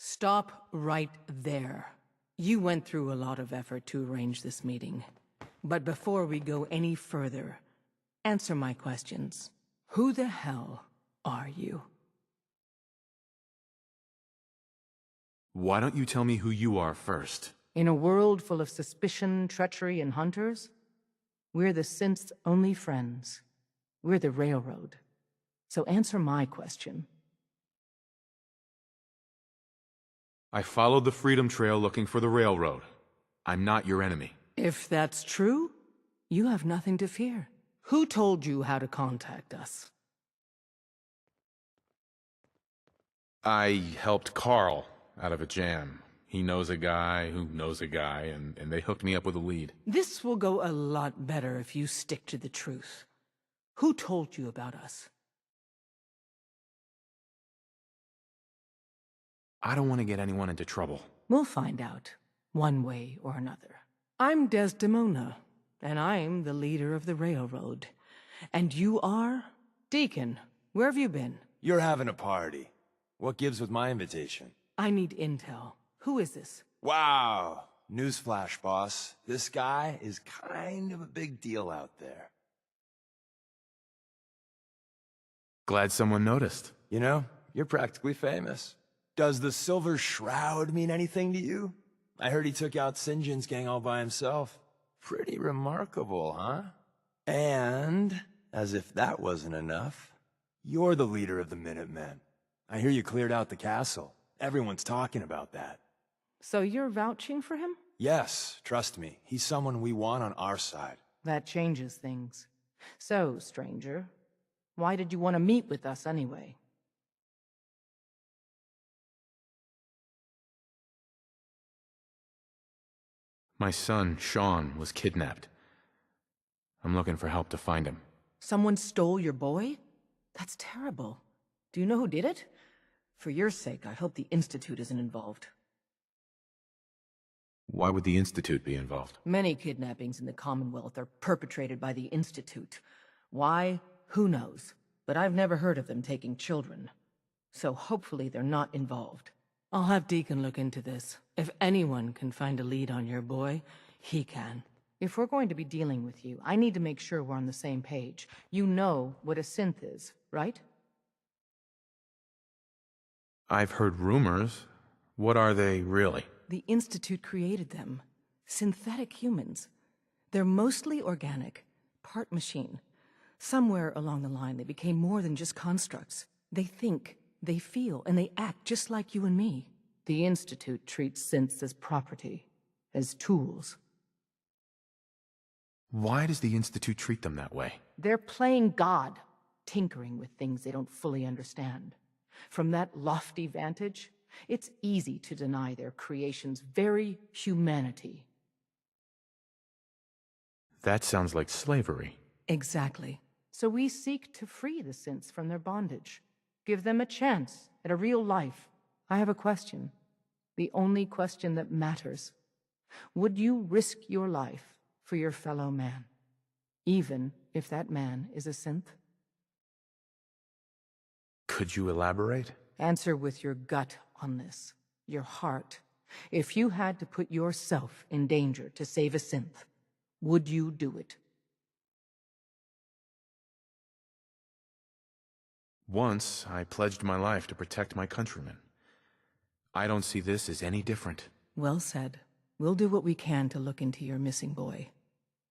Stop right there. You went through a lot of effort to arrange this meeting. But before we go any further, answer my questions. Who the hell are you? Why don't you tell me who you are first? In a world full of suspicion, treachery, and hunters, we're the synth's only friends. We're the Railroad. So answer my question. I followed the Freedom Trail looking for the Railroad. I'm not your enemy. If that's true, you have nothing to fear. Who told you how to contact us? I helped Carl out of a jam. He knows a guy who knows a guy, and they hooked me up with a lead. This will go a lot better if you stick to the truth. Who told you about us? I don't want to get anyone into trouble. We'll find out, one way or another. I'm Desdemona, and I'm the leader of the Railroad. And you are? Deacon, where have you been? You're having a party. What gives with my invitation? I need intel. Who is this? Wow. Newsflash, boss. This guy is kind of a big deal out there. Glad someone noticed. You know, you're practically famous. Does the Silver Shroud mean anything to you? I heard he took out St. John's gang all by himself. Pretty remarkable, huh? And, as if that wasn't enough, you're the leader of the Minutemen. I hear you cleared out the castle. Everyone's talking about that. So you're vouching for him? Yes, trust me. He's someone we want on our side. That changes things. So, stranger, why did you want to meet with us anyway? My son, Sean, was kidnapped. I'm looking for help to find him. Someone stole your boy? That's terrible. Do you know who did it? For your sake, I hope the Institute isn't involved. Why would the Institute be involved? Many kidnappings in the Commonwealth are perpetrated by the Institute. Why? Who knows? But I've never heard of them taking children. So hopefully they're not involved. I'll have Deacon look into this. If anyone can find a lead on your boy, he can. If we're going to be dealing with you, I need to make sure we're on the same page. You know what a synth is, right? I've heard rumors. What are they really? The Institute created them. Synthetic humans. They're mostly organic, part machine. Somewhere along the line, they became more than just constructs. They think, they feel, and they act just like you and me. The Institute treats synths as property, as tools. Why does the Institute treat them that way? They're playing God, tinkering with things they don't fully understand. From that lofty vantage, it's easy to deny their creation's very humanity. That sounds like slavery. Exactly. So we seek to free the synths from their bondage. Give them a chance at a real life. I have a question. The only question that matters. Would you risk your life for your fellow man? Even if that man is a synth? Could you elaborate? Answer with your gut on this. Your heart. If you had to put yourself in danger to save a synth, would you do it? Once, I pledged my life to protect my countrymen. I don't see this as any different. Well said. We'll do what we can to look into your missing boy.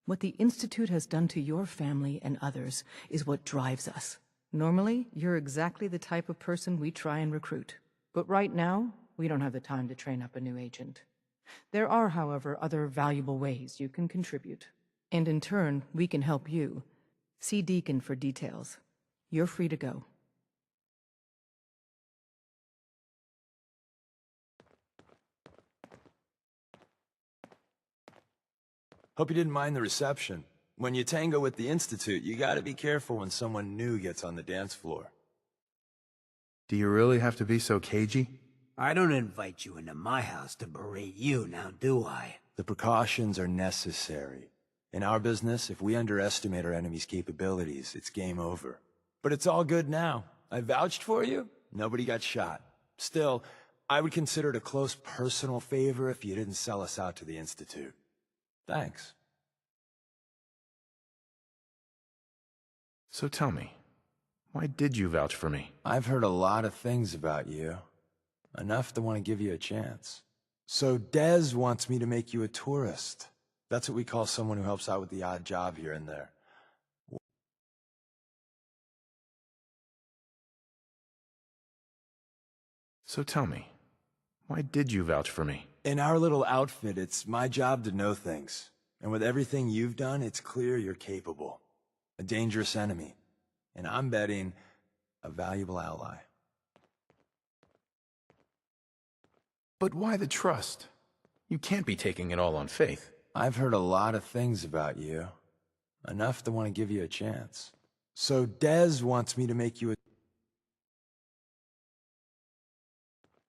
What the Institute has done to your family and others is what drives us. Normally, you're exactly the type of person we try and recruit. But right now, we don't have the time to train up a new agent. There are, however, other valuable ways you can contribute. And in turn, we can help you. See Deacon for details. You're free to go. Hope you didn't mind the reception. When you tango with the Institute, you gotta be careful when someone new gets on the dance floor. Do you really have to be so cagey? I don't invite you into my house to berate you, now do I? The precautions are necessary. In our business, if we underestimate our enemy's capabilities, it's game over. But it's all good now. I vouched for you, nobody got shot. Still, I would consider it a close personal favor if you didn't sell us out to the Institute. Thanks. So tell me, why did you vouch for me? I've heard a lot of things about you. Enough to want to give you a chance. So Dez wants me to make you a tourist. That's what we call someone who helps out with the odd job here and there. So tell me, why did you vouch for me? In our little outfit, it's my job to know things. And with everything you've done, it's clear you're capable. A dangerous enemy. And I'm betting a valuable ally. But why the trust? You can't be taking it all on faith. I've heard a lot of things about you. Enough to want to give you a chance. So Dez wants me to make you a...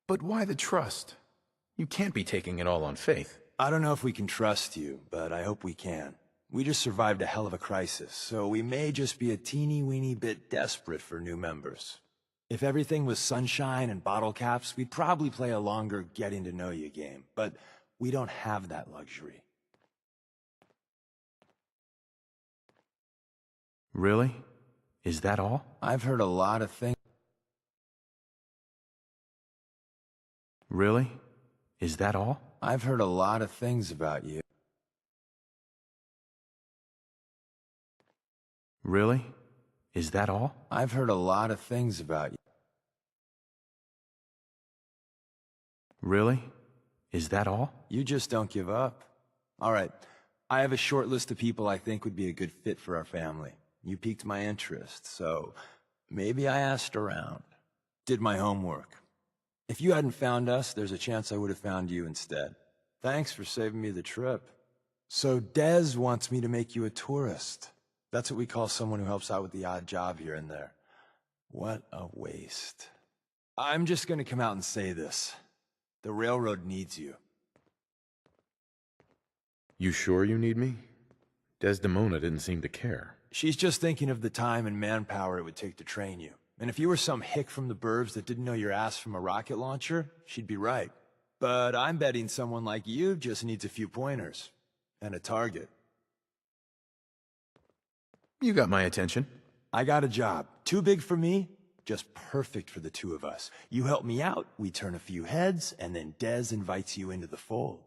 But why the trust? You can't be taking it all on faith. I don't know if we can trust you, but I hope we can. We just survived a hell of a crisis, so we may just be a teeny-weeny bit desperate for new members. If everything was sunshine and bottle caps, we'd probably play a longer getting-to-know-you game, but we don't have that luxury. Really? Is that all? I've heard a lot of things. Really? Is that all? I've heard a lot of things about you. Really? Is that all? I've heard a lot of things about you. Really? Is that all? You just don't give up. All right, I have a short list of people I think would be a good fit for our family. You piqued my interest, so maybe I asked around. Did my homework. If you hadn't found us, there's a chance I would have found you instead. Thanks for saving me the trip. So Dez wants me to make you a tourist. That's what we call someone who helps out with the odd job here and there. What a waste. I'm just gonna come out and say this. The railroad needs you. You sure you need me? Desdemona didn't seem to care. She's just thinking of the time and manpower it would take to train you. And if you were some hick from the burbs that didn't know your ass from a rocket launcher, she'd be right. But I'm betting someone like you just needs a few pointers. And a target. You got my attention. I got a job. Too big for me, just perfect for the two of us. You help me out, we turn a few heads, and then Dez invites you into the fold.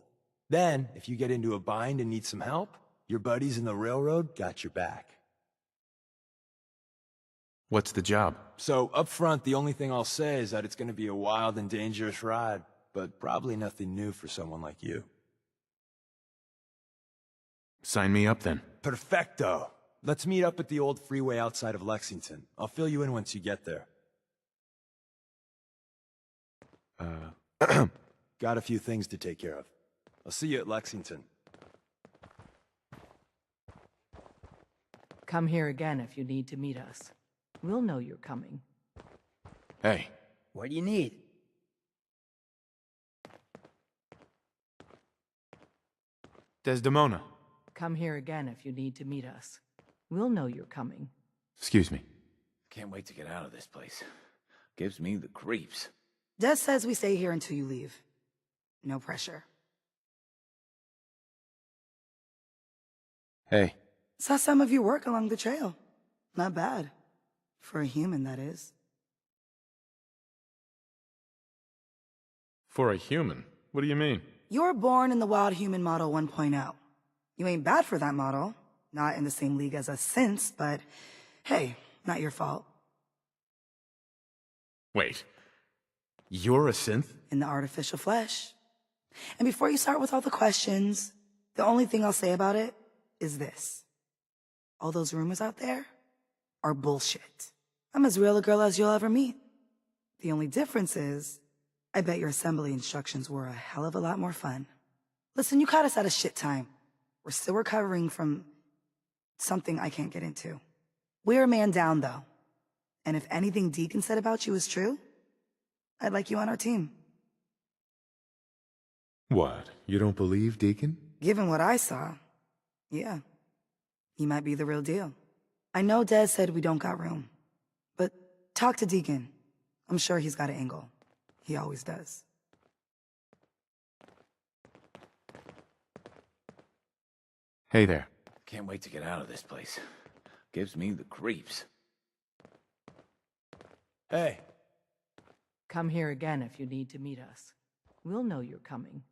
Then, if you get into a bind and need some help, your buddies in the railroad got your back. What's the job? So, up front, the only thing I'll say is that it's going to be a wild and dangerous ride, but probably nothing new for someone like you. Sign me up then. Perfecto. Let's meet up at the old freeway outside of Lexington. I'll fill you in once you get there. Got a few things to take care of. I'll see you at Lexington. Come here again if you need to meet us. We'll know you're coming. Hey. What do you need? Desdemona. Come here again if you need to meet us. We'll know you're coming. Excuse me. Can't wait to get out of this place. Gives me the creeps. Des says we stay here until you leave. No pressure. Hey. Saw some of your work along the trail. Not bad. For a human, that is. For a human? What do you mean? You were born in the Wild Human Model 1.0. You ain't bad for that model. Not in the same league as us since, but hey, not your fault. Wait. You're a synth? In the artificial flesh. And before you start with all the questions, the only thing I'll say about it is this. All those rumors out there are bullshit. I'm as real a girl as you'll ever meet. The only difference is, I bet your assembly instructions were a hell of a lot more fun. Listen, you caught us at a shit time. We're still recovering from something I can't get into. We're a man down, though. And if anything Deacon said about you is true, I'd like you on our team. What? You don't believe Deacon? Given what I saw, yeah. He might be the real deal. I know Des said we don't got room. But talk to Deacon. I'm sure he's got an angle. He always does. Hey there. Can't wait to get out of this place. Gives me the creeps. Hey, Come here again if you need to meet us. We'll know you're coming.